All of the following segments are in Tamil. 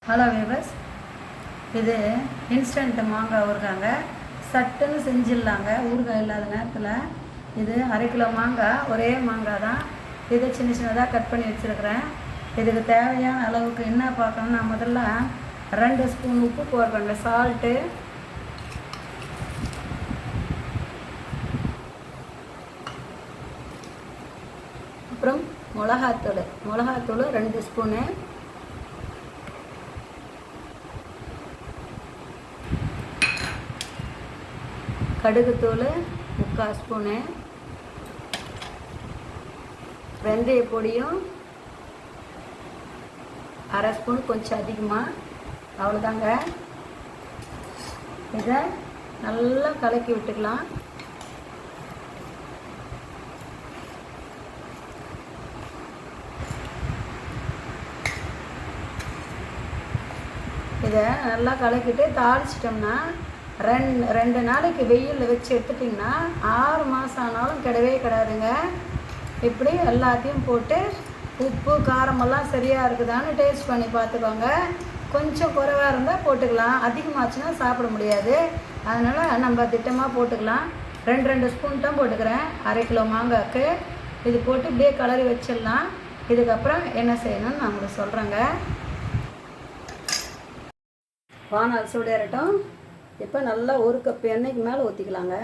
ஹலோ வீவர்ஸ், இது இன்ஸ்டன்ட் மாங்காய் ஊறுகாங்க. சட்டுன்னு செஞ்சிடலாங்க ஊறுகாய் இல்லாத நேரத்தில். இது 1/2 கிலோ மாங்காய், ஒரே மாங்காய் தான். இதை சின்ன சின்னதாக கட் பண்ணி வச்சுருக்கிறேன். இதுக்கு தேவையான அளவுக்கு என்ன பார்க்கணும், நான் முதல்ல 2 ஸ்பூன் உப்பு போடுறேங்க, சால்ட்டு. அப்புறம் மிளகாத்தூள் 2 ஸ்பூனு. கடுகுத்தூள் 3/4 ஸ்பூனு. வெந்தய பொடியும் 1/2 ஸ்பூன், கொஞ்சம் அதிகமாக. அவ்வளோதாங்க. இதை நல்லா கலக்கி விட்டுக்கலாம். இதை நல்லா கலக்கிட்டு தாளிச்சிட்டோம்னா 2 நாளைக்கு வெயிலில் வச்சு எடுத்துட்டிங்கன்னா 6 மாதம் ஆனாலும் கிடாதுங்க. இப்படி எல்லாத்தையும் போட்டு உப்பு காரமெல்லாம் சரியாக இருக்குதான்னு டேஸ்ட் பண்ணி பார்த்துக்கோங்க. கொஞ்சம் குறைவாக இருந்தால் போட்டுக்கலாம், அதிகமாச்சுன்னா சாப்பிட முடியாது. அதனால் நம்ம திட்டமாக போட்டுக்கலாம். 2 ஸ்பூன் தான் போட்டுக்கிறேன் 1/2 கிலோ மாங்காய்க்கு. இது போட்டு இப்படியே கலரி வச்சிடலாம். இதுக்கப்புறம் என்ன செய்யணும்னு நான் உங்களுக்கு சொல்கிறேங்க. வானல் சூடேறட்டும். இப்போ நல்லா 1 கப் எண்ணெய்க்கு மேலே ஊற்றிக்கலாங்க.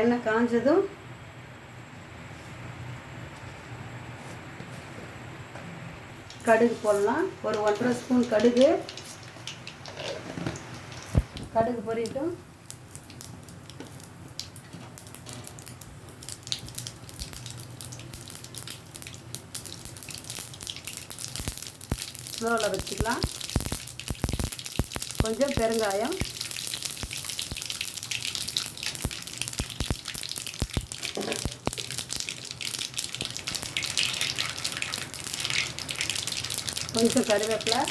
எண்ணெய் காஞ்சதும் கடுகு போடலாம். ஒரு 1/2 ஸ்பூன் கடுகு பொரியட்டும். ஸ்லோவில் வச்சுக்கலாம். கொஞ்சம் பெருங்காயம், கொஞ்சம் கருவேப்பிலை,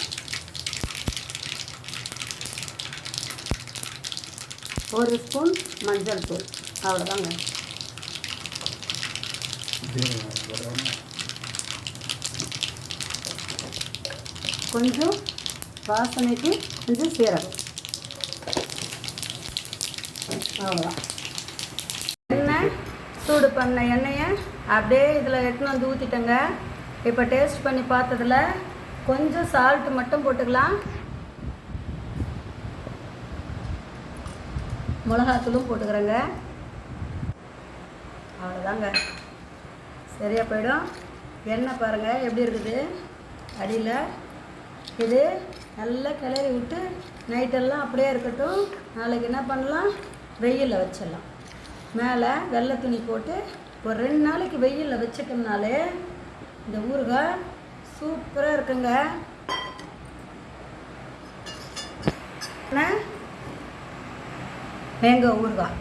1 ஸ்பூன் மஞ்சள் தூள். அவ்வளோதாங்க. கொஞ்சம் வாசனைக்கு கொஞ்சம் சீரகம். அவ்வளோதான். எண்ணெய் சூடு பண்ண எண்ணெயை அப்படியே இதில் எடுத்துன்னு வந்து ஊற்றிட்டேங்க. இப்போ டேஸ்ட் பண்ணி பார்த்ததில் கொஞ்சம் சால்ட்டு மட்டும் போட்டுக்கலாம். மிளகாத்தூளும் போட்டுக்கிறேங்க. அவ்வளோதாங்க, சரியாக போயிடும். எண்ணெய் பாருங்கள் எப்படி இருக்குது அடியில். இது நல்லா கிளறி விட்டு நைட்டெல்லாம் அப்படியே இருக்கட்டும். நாளைக்கு என்ன பண்ணலாம், வெயிலில் வச்சிடலாம். மேலே வெள்ளை துணி போட்டு ஒரு 2 நாளைக்கு வெயிலில் வச்சிட்டோம்னாலே இந்த ஊறுகாய் சூப்பராக இருக்குங்க. மேங்கோ ஊறுகாய்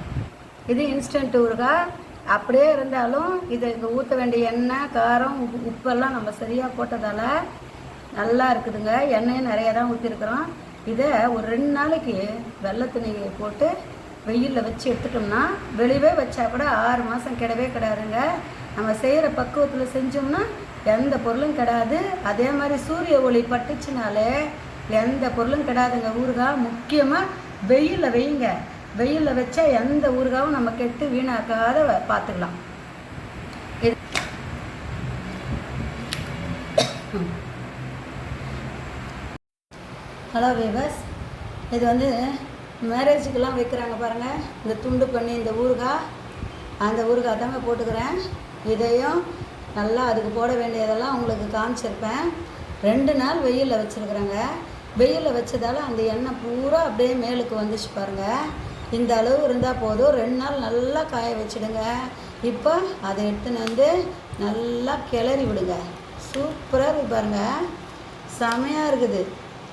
இது இன்ஸ்டன்ட் ஊறுகாய். அப்படியே இருந்தாலும் இதை ஊற்ற வேண்டிய எண்ணெய், காரம், உப்பெல்லாம் நம்ம சரியாக போட்டதால் நல்லா இருக்குதுங்க. எண்ணெயும் நிறையா தான் ஊற்றிருக்கிறோம். இதை ஒரு 2 நாளைக்கு வெள்ளை துணி போட்டு வெயிலில் வச்சு எடுத்துட்டோம்னா வெளியே வச்சா கூட 6 மாதம் கிடாதுங்க. நம்ம செய்கிற பக்குவத்தில் செஞ்சோம்னா எந்த பொருளும் கிடாது. அதே மாதிரி சூரிய ஒளி பட்டுச்சுனாலே எந்த பொருளும் கிடாதுங்க. ஊறுகாய் முக்கியமாக வெயிலில் வைங்க. வெயிலில் வச்சா எந்த ஊறுகாயும் நம்ம கெட்டு வீணாக்காத பார்த்துக்கலாம். ஹலோ வீவர்ஸ், இது வந்து மேரேஜுக்கெல்லாம் வைக்கிறாங்க பாருங்கள். இந்த துண்டு பண்ணி இந்த ஊறுகாய், அந்த ஊறுகாய் தாங்க போட்டுக்கிறேன். இதையும் நல்லா அதுக்கு போட வேண்டியதெல்லாம் உங்களுக்கு காமிச்சிருப்பேன். 2 நாள் வெயிலில் வச்சுருக்குறேங்க. வெயிலில் வச்சதால் அந்த எண்ணெய் பூரா அப்படியே மேலுக்கு வந்துச்சு பாருங்கள். இந்த அளவு இருந்தால் போதும். 2 நாள் நல்லா காய வச்சுடுங்க. இப்போ அதை எடுத்துன்னு வந்து நல்லா கிளறி விடுங்க. சூப்பராக இருக்குது பாருங்கள், செமையாக இருக்குது.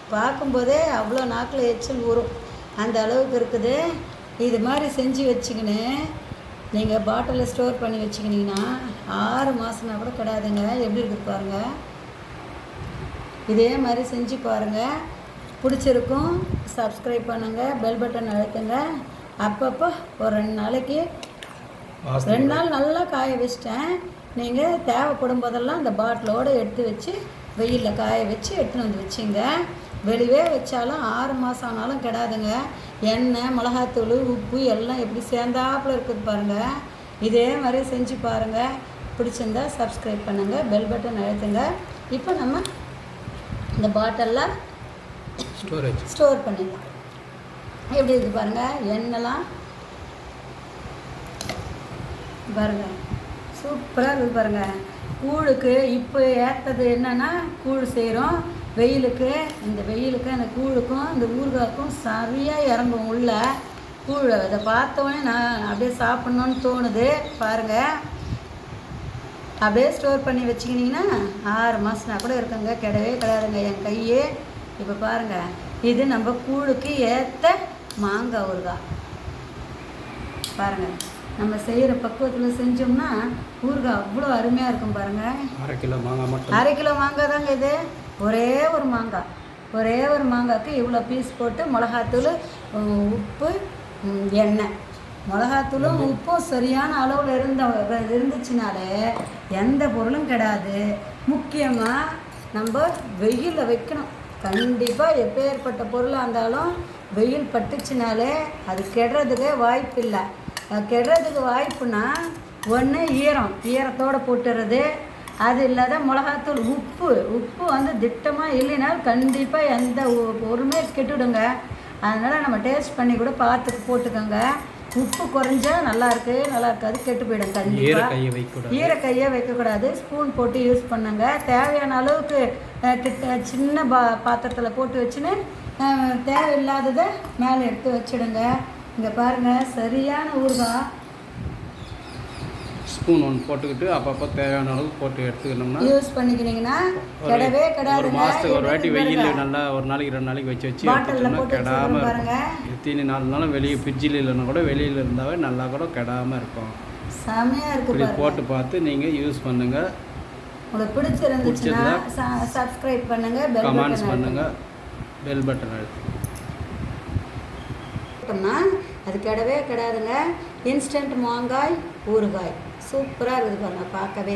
பார்க்கும்போதே அவ்வளோ நாக்கில் எச்சில் ஊறும், அந்த அளவுக்கு இருக்குது. இது மாதிரி செஞ்சு வச்சுக்கின்னு நீங்கள் பாட்டிலில் ஸ்டோர் பண்ணி வச்சுக்கினீங்கன்னா 6 மாதம்னா கூட கிடாதுங்க. எப்படி இருக்குது பாருங்கள். இதே மாதிரி செஞ்சு பாருங்கள். பிடிச்சிருக்கும். சப்ஸ்கிரைப் பண்ணுங்கள், பெல் பட்டன் அழுத்துங்க. அப்பப்போ ஒரு 2 நாளைக்கு 2 நாள் நல்லா காய வச்சிட்டேன். நீங்கள் தேவைப்படும் போதெல்லாம் அந்த பாட்டிலோடு எடுத்து வச்சு வெயிலில் காய வச்சு எடுத்துன்னு வந்து வச்சிங்க. வெளியே வச்சாலும் 6 மாதம் ஆனாலும் கெடாதுங்க. எண்ணெய், மிளகாத்தூள், உப்பு எல்லாம் எப்படி சேர்ந்தாப்புல இருக்குது பாருங்கள். இதே மாதிரி செஞ்சு பாருங்கள். பிடிச்சிருந்தா சப்ஸ்கிரைப் பண்ணுங்கள், பெல் பட்டன் அழுத்துங்க. இப்போ நம்ம இந்த பாட்டிலில் ஸ்டோர் பண்ணிடலாம். எப்படி இருக்குது பாருங்கள். எண்ணெய்லாம் பாருங்கள் சூப்பராக இருக்குது பாருங்கள். கூழுக்கு இப்போ ஏற்றது என்னென்னா கூழ் செய்கிறோம். வெயிலுக்கு இந்த வெயிலுக்கு அந்த கூழுக்கும் இந்த ஊறுகாய்க்கும் சரியாக இறங்கும் உள்ள கூழ். அதை பார்த்தோன்னே நான் அப்படியே சாப்பிட்ணுன்னு தோணுது பாருங்கள். அப்படியே ஸ்டோர் பண்ணி வச்சுக்கிட்டிங்கன்னா 6 மாதம்னா கூட இருக்குங்க, கிடையவே கிடையாதுங்க என் கையே. இப்போ பாருங்கள், இது நம்ம கூழுக்கு ஏற்ற மாங்காய் ஊறுகாய் பாருங்கள். நம்ம செய்கிற பக்குவத்தில் செஞ்சோம்னா ஊறுகாய் அவ்வளோ அருமையாக இருக்கும் பாருங்கள். 1/2 கிலோ மாங்காய் மட்டும், 1/2 கிலோ மாங்காய் தாங்க இது. ஒரே ஒரு மாங்காய்க்கு இவ்வளோ பீஸ் போட்டு மிளகாத்தூள், உப்பு, எண்ணெய். மிளகாத்தூளும் உப்பும் சரியான அளவில் இருந்துச்சுனாலே எந்த பொருளும் கெடாது. முக்கியமாக நம்ம வெயிலில் வைக்கணும். கண்டிப்பாக எப்பேற்பட்ட பொருளாக இருந்தாலும் வெயில் பட்டுச்சுனாலே அது கெடுறதுக்கு வாய்ப்பு இல்லை. கெடுறதுக்கு வாய்ப்புனா ஒன்று ஈரத்தோடு போட்டுறது. அது இல்லாத மிளகாத்தூள், உப்பு வந்து திட்டமாக இல்லைனாலும் கண்டிப்பாக எந்த பொருளுமே கெட்டுடுங்க. அதனால் நம்ம டேஸ்ட் பண்ணி கூட பார்த்து போட்டுக்கோங்க. உப்பு குறைஞ்சா நல்லா இருக்காது, கெட்டு போயிடும். கண்டிப்பாக ஈரக்கையை வைக்கக்கூடாது. ஸ்பூன் போட்டு யூஸ் பண்ணுங்க. தேவையான அளவுக்கு சின்ன பாத்திரத்தில் போட்டு வச்சுன்னு தேவையில்லாததை மேலே எடுத்து வச்சுடுங்க. இங்கே பாருங்கள், சரியான ஊறுகாய். ஸ்பூன் 1 போட்டுக்கிட்டு அப்பப்போ தேவையான அளவுக்கு போட்டு எடுத்துக்கணும்னா யூஸ் பண்ணிக்கினீங்கன்னா கெடவே கெடாது. ஒரு மாதத்துக்கு ஒரு வாட்டி வெயிலில் நல்லா ஒரு நாளைக்கு 2 நாளைக்கு வச்சு எடுத்துட்டோம்னா கெடாமல் இருக்கும். எத்தனை நாள் இருந்தாலும் வெளியே ஃப்ரிட்ஜில் இல்லைன்னா கூட வெளியில் இருந்தாவே நல்லா கூட கெடாமல் இருக்கும். செமையாக இருக்குது. போட்டு பார்த்து நீங்கள் யூஸ் பண்ணுங்கள். உங்களுக்கு பிடிச்சிருந்துச்சுன்னா சப்ஸ்கிரைப் பண்ணுங்கள், கமெண்ட்ஸ் பண்ணுங்கள், பெல் பட்டன் அழுத்துங்க. அது கெடவே கெடாதுங்க. இன்ஸ்டன்ட் மாங்காய் ஊறுகாய் சூப்பராக இருக்குது பாருங்க பார்க்கவே.